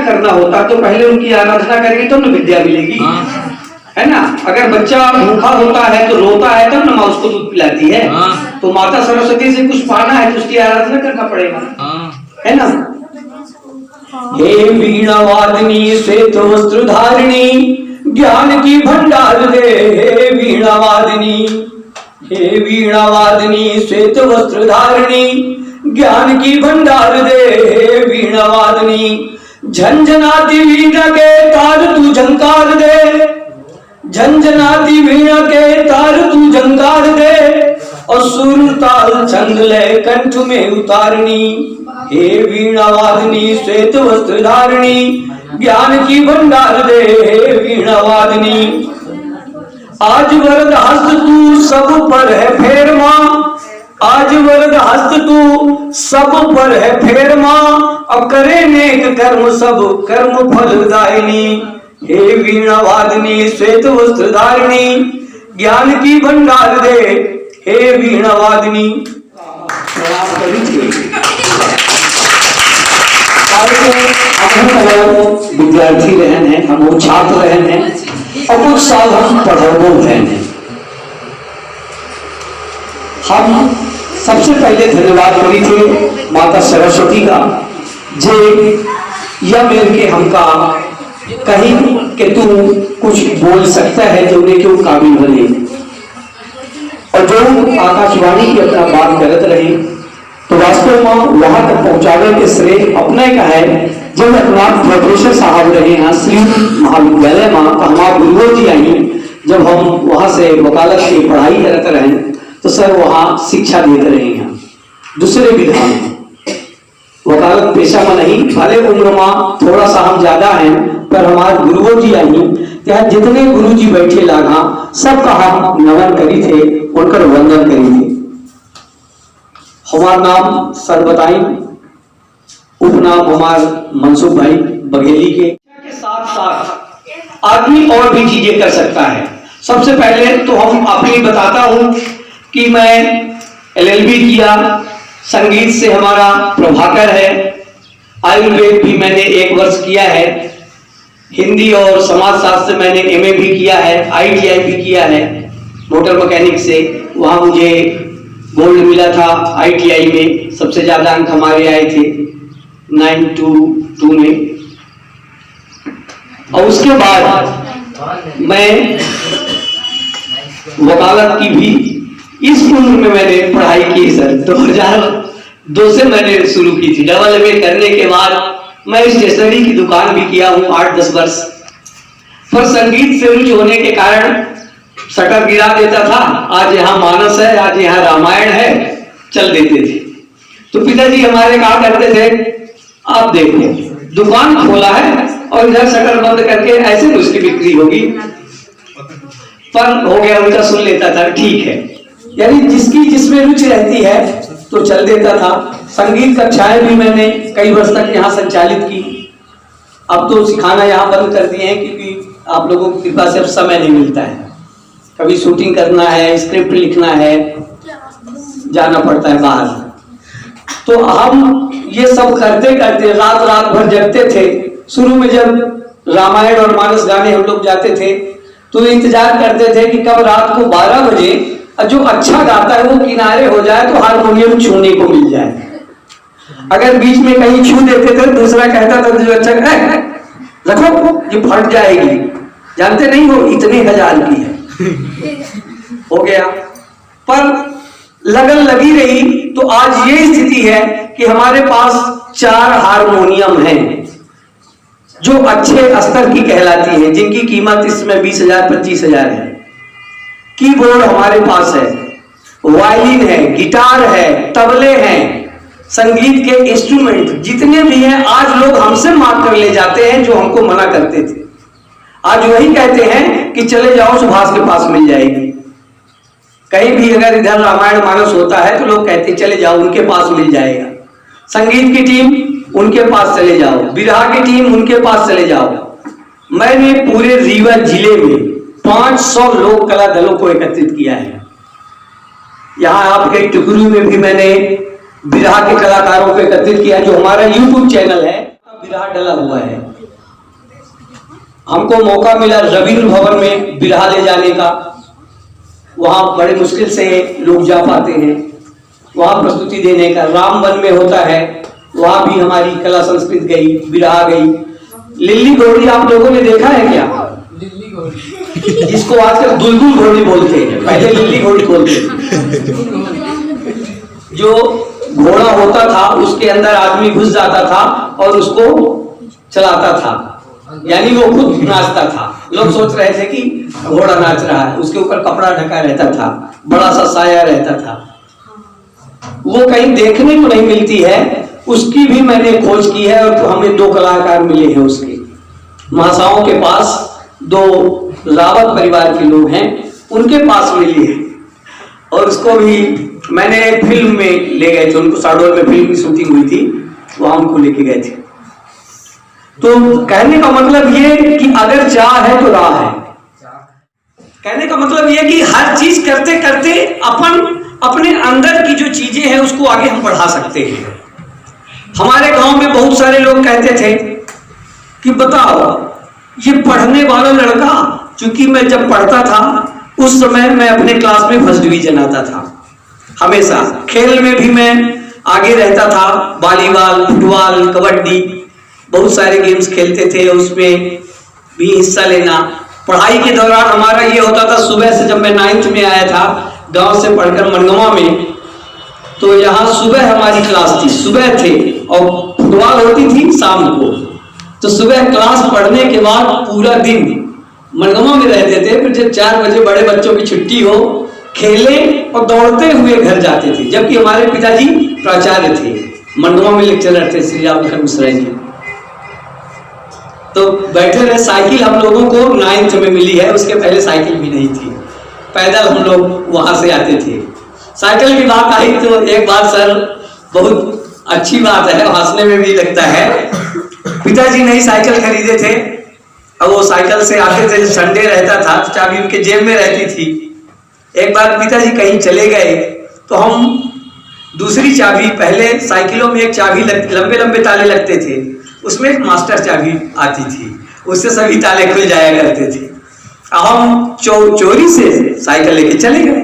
करना होता तो पहले उनकी आराधना करेंगे तब न विद्या मिलेगी, है ना। अगर बच्चा भूखा होता है तो रोता है तब न माँ उसको दूध पिलाती है। तो माता सरस्वती से कुछ पाना है तो उसकी आराधना करना पड़ेगा, है ना। हे वीणा वादिनी श्वेत वस्त्र धारिणी ज्ञान की भंडार दे, हे वीणा वादिनी, हे वीणा वादिनी श्वेत वस्त्र धारिणी ज्ञान की भंडार दे, हे वीणा वादिनी। झंझनाती वीणा के तार तू झंकार दे, झंझनाती वीणा के तार तू झंकार दे, और सुर ताल छंद लय कंठ में उतारनी, हे वीणा वादिनी श्वेत वस्त्र धारिणी ज्ञान की भंडार दे, हे वीणा वादिनी। आज वरद हस्त तू सब पर है फेर माँ, आज वरद हस्त तू सब पर है फेर माँ, अब करे नेक कर्म सब कर्म फल दायिनी, हे वीणा वादिनी श्वेत वस्त्र धारिणी ज्ञान की भंडार दे, हे वीणा वादिनी। विद्यार्थी रहे हैं, हम छात्र रहे हैं और कुछ साल हम पढ़ाओ रहे हैं। हम सबसे पहले धन्यवाद करी थे माता सरस्वती का, जे यह मिल के हमका कहीं कि तू कुछ बोल सकता है तो उन्हें क्यों काबिल बने, और जो आकाशवाणी की अपना बात करत रहे तो वास्तव में वहां तक पहुंचाने के श्रेय अपने का है। जब अपना प्रोफेसर साहब रहे हैं श्री महाविद्यालय में, हमारे गुरुओं जी आई, जब हम वहां से वकालत की पढ़ाई करते रहे तो सर वहां शिक्षा देते रहे हैं दूसरे विधान, वकालत पेशा में नहीं, भले उम्र में थोड़ा सा हम ज्यादा हैं, पर हमारे गुरुओं जी आई ત્યાં जितने गुरु जी बैठे लागा सबका हम नमन करी थे, उनकर वंदन करी थे। हमारा नाम सर बताई, उपनाम हमारे मनसुख भाई बघेली के साथ साथ आदमी और भी चीजें कर सकता है। सबसे पहले तो हम अपनी बताता हूं कि मैं LLB किया, संगीत से हमारा प्रभाकर है, आयुर्वेद भी मैंने 1 वर्ष किया है, हिंदी और समाज शास्त्र मैंने MA भी किया है, ITI भी किया है मोटर मैकेनिक से, वहां मुझे गोल्ड मिला था ITI में, सबसे ज्यादा अंक हमारे आए थे 922 में। और उसके बाद मैं वकालत की भी इस उम्र में मैंने पढ़ाई की सर, 2002 से मैंने शुरू की थी। डबल MA करने के बाद मैं स्टेशनरी की दुकान भी किया हूँ 8-10 वर्ष, पर संगीत से रुचि होने के कारण शटर गिरा देता था, आज यहाँ मानस है, आज यहाँ रामायण है, चल देते थे। तो पिताजी हमारे कहा करते थे आप देखो दुकान खोला है और इधर शटर बंद करके ऐसे उसकी बिक्री होगी, पर हो गया उनका सुन लेता था, ठीक है। यानी जिसकी जिसमें रुचि रहती है तो चल देता था। संगीत कक्षाएं भी मैंने कई वर्ष तक यहाँ संचालित की, अब तो सिखाना यहाँ बंद कर दिए हैं क्योंकि आप लोगों की कृपा से अब समय नहीं मिलता है, कभी शूटिंग करना है, स्क्रिप्ट लिखना है, जाना पड़ता है बाहर। तो हम ये सब करते करते रात रात भर जगते थे। शुरू में जब रामायण और मानस गाने हम लोग जाते थे तो इंतजार करते थे कि कब रात को 12 बजे जो अच्छा गाता है वो किनारे हो जाए तो हारमोनियम छूने को मिल जाए। अगर बीच में कहीं छू देते थे दूसरा कहता था जो अच्छा रखो ये फट जाएगी, जानते नहीं हो इतने 1000 की है। हो गया, पर लगन लगी रही तो आज ये स्थिति है कि हमारे पास 4 हारमोनियम हैं जो अच्छे स्तर की कहलाती है, जिनकी कीमत इसमें 20,000 25,000 है। कीबोर्ड हमारे पास है, वायलिन है, गिटार है, तबले हैं, संगीत के इंस्ट्रूमेंट जितने भी हैं आज लोग हमसे मांग कर ले जाते हैं जो हमको मना करते थे। आज वही कहते हैं कि चले जाओ सुभाष के पास मिल जाएगी। कहीं भी अगर इधर रामायण मानस होता है तो लोग कहते चले जाओ उनके पास मिल जाएगा। संगीत की टीम उनके पास चले जाओ, बिरहा की टीम उनके पास चले जाओ। मैंने पूरे रीवा जिले में 500 लोक कला दलों को एकत्रित किया है। यहाँ आपके टुकड़ू में भी मैंने बिरहा के कलाकारों को एकत्रित किया, जो हमारा YouTube चैनल है बिरहा डला हुआ है। हमको मौका मिला रविंद्र भवन में बिरहा ले जाने का। वहां बड़े मुश्किल से लोग जा पाते हैं, वहां प्रस्तुति देने का। रामवन में होता है, वहां भी हमारी कला संस्कृति गई, बिरहा गई। लिल्ली घोड़ी आप लोगों ने देखा है क्या? लिल्ली घोड़ी, जिसको आजकल दुलदुल घोड़ी बोलते हैं, पहले लिल्ली घोड़ी बोलते थे। जो घोड़ा होता था उसके अंदर आदमी घुस जाता था और उसको चलाता था, यानी वो खुद नाचता था। लोग सोच रहे थे कि घोड़ा नाच रहा है, उसके ऊपर कपड़ा ढका रहता था, बड़ा सा साया रहता था। वो कहीं देखने को नहीं मिलती है, उसकी भी मैंने खोज की है और हमें 2 कलाकार मिले हैं उसके। महासाओं के पास 2 रावत परिवार के लोग हैं, उनके पास मिली है और उसको भी मैंने फिल्म में ले गए थे। उनको साडोर में फिल्म की शूटिंग हुई थी, वहां उनको लेके गए थे। तो कहने का मतलब ये कि अगर चाह है तो राह है। कहने का मतलब ये कि हर चीज करते करते अपने अंदर की जो चीजें हैं उसको आगे हम बढ़ा सकते हैं। हमारे गांव में बहुत सारे लोग कहते थे कि बताओ ये पढ़ने वाला लड़का, चूंकि मैं जब पढ़ता था उस समय मैं अपने क्लास में फर्स्ट डिवीजन आता था। हमेशा खेल में भी मैं आगे रहता था, वॉलीबॉल, फुटबॉल, कबड्डी, बहुत सारे गेम्स खेलते थे, उसमें भी हिस्सा लेना। पढ़ाई के दौरान हमारा ये होता था, सुबह से जब मैं 9th में आया था गांव से पढ़कर मनगवा में, तो यहाँ सुबह हमारी क्लास थी, सुबह थे, और फुटबॉल होती थी शाम को। तो सुबह क्लास पढ़ने के बाद पूरा दिन मनगवा में रहते थे, फिर जब 4 बजे बड़े बच्चों की छुट्टी हो, खेले और दौड़ते हुए घर जाते थे। जबकि हमारे पिताजी प्राचार्य थे, मनगवा में लेक्चरर थे, श्री रामकृष्ण मिश्रा जी। तो बैठे रहे। साइकिल हम लोगों को 9th में मिली है, उसके पहले साइकिल भी नहीं थी, पैदल हम लोग वहां से आते थे। साइकिल की बात आई तो एक बात सर, बहुत अच्छी बात है, हंसने में भी लगता है। पिताजी नई साइकिल खरीदे थे, अब वो साइकिल से आते थे, संडे रहता था तो चाबी उनके जेब में रहती थी। एक बार पिताजी कहीं चले गए तो हम दूसरी चाबी, पहले साइकिलों में एक चाबी लंबे लंबे ताले लगते थे, उसमें एक मास्टर चाबी आती थी, उससे सभी ताले खुल जाया करते थे। हम चोरी से साइकिल लेके चले गए।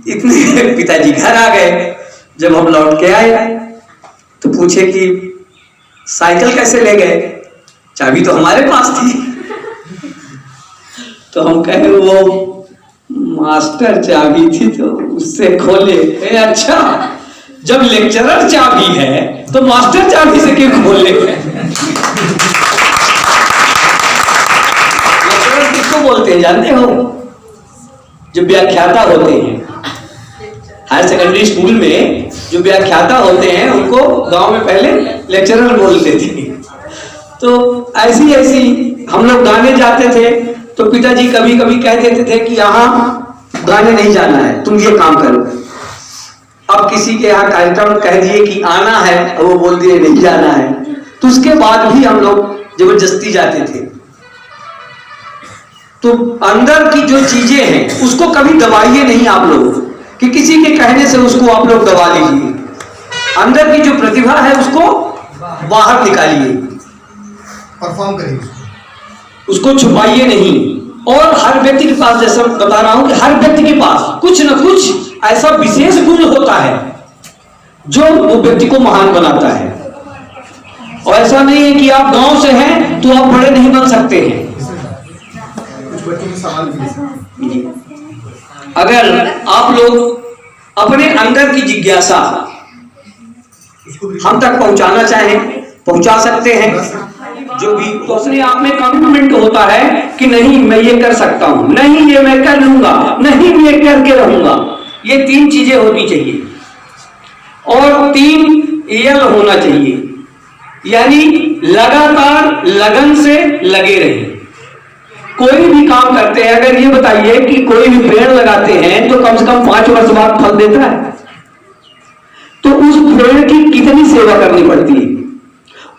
इतने पिताजी घर आ गए। जब हम लौट के आए तो पूछे कि साइकिल कैसे ले गए, चाबी तो हमारे पास थी। तो हम कहे वो मास्टर चाबी थी तो उससे खोले। अच्छा, जब लेक्चरर चाबी है तो मास्टर चाबी से क्यों खोले? लेक्चरर किसको बोलते हैं जानते हो? जो व्याख्याता होते हैं। हायर सेकेंडरी स्कूल में जो व्याख्याता होते हैं उनको गांव में पहले लेक्चरर बोलते थे। तो ऐसी हम लोग गाने जाते थे तो पिताजी कभी कभी कह देते थे कि यहाँ गाने नहीं जाना है, तुम ये काम करो। अब किसी के यहाँ कार्यक्रम कह दिए कि आना है और वो बोल दिए नहीं जाना है, तो उसके बाद भी हम लोग जबरदस्ती जाते थे। तो अंदर की जो चीजें हैं उसको कभी दबाइए नहीं आप लोग, कि किसी के कहने से उसको आप लोग दबा लीजिए। अंदर की जो प्रतिभा है उसको बाहर निकालिए, परफॉर्म करिए, उसको छुपाइए नहीं। और हर व्यक्ति के पास, जैसा बता रहा हूं कि हर व्यक्ति के पास कुछ न कुछ ऐसा विशेष गुण होता है जो वो व्यक्ति को महान बनाता है। और ऐसा नहीं है कि आप गांव से हैं तो आप बड़े नहीं बन सकते हैं। अगर आप लोग अपने अंदर की जिज्ञासा हम तक पहुंचाना चाहें, पहुंचा सकते हैं। जो भी तो अपने आप में कमिटमेंट होता है कि नहीं मैं ये कर सकता हूं, नहीं ये मैं कर लूंगा, नहीं मैं करके रहूंगा। ये 3 चीजें होनी चाहिए और 3 यल होना चाहिए, यानी लगातार लगन से लगे रहे। कोई भी काम करते हैं, अगर ये बताइए कि कोई भी पेड़ लगाते हैं तो कम से कम 5 वर्ष बाद फल देता है, तो उस पेड़ की कितनी सेवा करनी पड़ती है।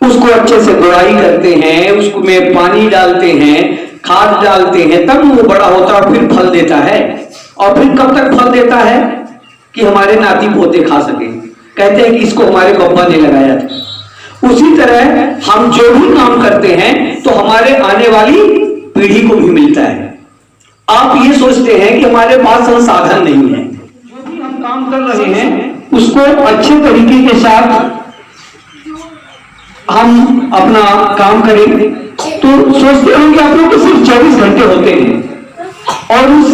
उसको अच्छे से गुड़ाई करते हैं, उसमें पानी डालते हैं, खाद डालते हैं, तब वो बड़ा होता है और फिर फल देता है। और फिर कब तक फल देता है कि हमारे नाती पोते खा सके। कहते हैं कि इसको हमारे बब्बा ने लगाया था। उसी तरह हम जो भी काम करते हैं तो हमारे आने वाली पीढ़ी को भी मिलता है। आप ये सोचते हैं कि हमारे पास संसाधन नहीं है, जो भी हम काम कर रहे हैं उसको अच्छे तरीके के साथ हम अपना काम करें तो सोचते होंगे आप लोग कि सिर्फ 24 घंटे होते हैं और उस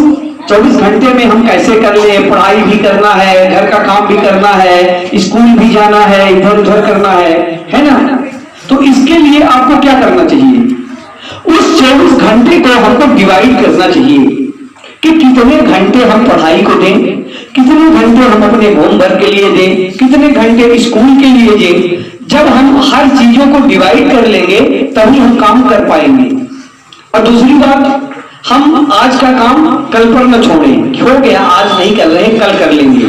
24 घंटे में हम कैसे कर लें, पढ़ाई भी करना है, घर का काम भी करना है, स्कूल भी जाना है, इधर उधर करना है ना। तो इसके लिए आपको क्या करना चाहिए, उस 24 घंटे को हमको डिवाइड करना चाहिए कि कितने घंटे हम पढ़ाई को दें, कितने घंटे हम अपने होमवर्क के लिए दें, कितने घंटे स्कूल के लिए दें। जब हम हर चीजों को डिवाइड कर लेंगे तभी हम काम कर पाएंगे। और दूसरी बात, हम आज का काम कल पर न छोड़ें, हो गया आज नहीं कर रहे कल कर लेंगे।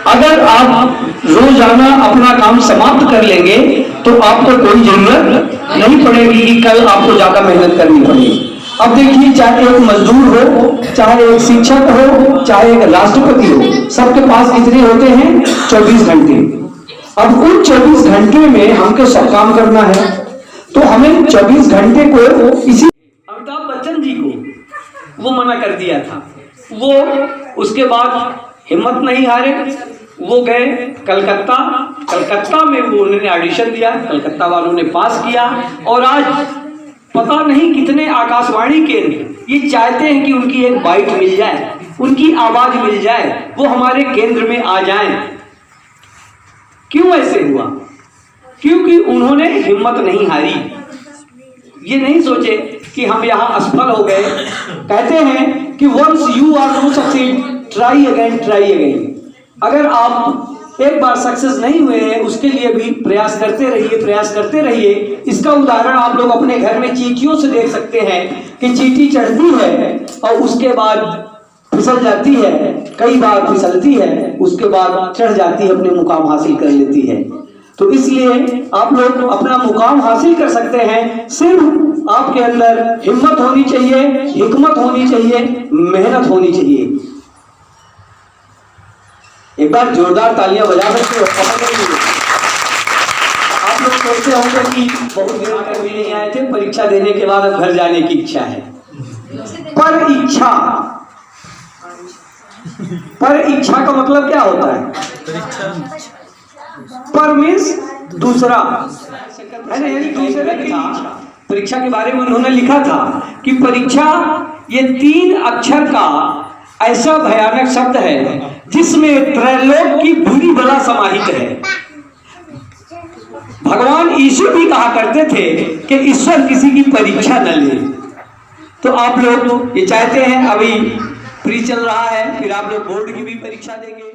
अगर आप रोजाना अपना काम समाप्त कर लेंगे तो आपको कोई जरूरत नहीं पड़ेगी कि कल आपको ज्यादा मेहनत करनी पड़ेगी। अब देखिए, चाहे एक मजदूर हो, चाहे एक शिक्षक हो, चाहे एक राष्ट्रपति हो, सबके पास कितने होते हैं, 24 घंटे। अब उन 24 घंटे में हमको सब काम करना है तो हमें 24 घंटे को इसी अमिताभ बच्चन जी को वो मना कर दिया था। वो उसके बाद हिम्मत नहीं हारे, वो गए कलकत्ता में वो उन्होंने ऑडिशन दिया, कलकत्ता वालों ने पास किया और आज पता नहीं कितने आकाशवाणी केंद्र ये चाहते हैं कि उनकी एक बाइट मिल जाए, उनकी आवाज मिल जाए, वो हमारे केंद्र में आ जाएं। क्यों ऐसे हुआ? क्योंकि उन्होंने हिम्मत नहीं हारी, ये नहीं सोचे कि हम यहाँ असफल हो गए। कहते हैं कि once you are to succeed try again. अगर आप एक बार सक्सेस नहीं हुए हैं उसके लिए भी प्रयास करते रहिए। इसका उदाहरण आप लोग अपने घर में चींटियों से देख सकते हैं कि चींटी चढ़ती है और उसके बाद फिसल जाती है, कई बार फिसलती है, उसके बाद चढ़ जाती है, अपने मुकाम हासिल कर लेती है। तो इसलिए आप लोग अपना मुकाम हासिल कर सकते हैं, सिर्फ आपके अंदर हिम्मत होनी चाहिए, हिकमत होनी चाहिए, मेहनत होनी चाहिए। एक बार जोरदार तालियां बजा सकते हो। आप लोग सोचते होंगे कि बहुत दिन तक भी नहीं आए थे, परीक्षा देने के बाद अब घर जाने की इच्छा है। पर इच्छा का मतलब क्या होता है? पर मीन्स दूसरा, परीक्षा के बारे में उन्होंने लिखा था कि परीक्षा ये 3 अक्षर का ऐसा भयानक शब्द है जिसमें त्रैलोक की बुरी बला समाहित है। भगवान यीशु भी कहा करते थे कि ईश्वर किसी की परीक्षा न ले। तो आप लोग ये चाहते हैं, अभी प्री चल रहा है, फिर आप लोग बोर्ड की भी परीक्षा देंगे।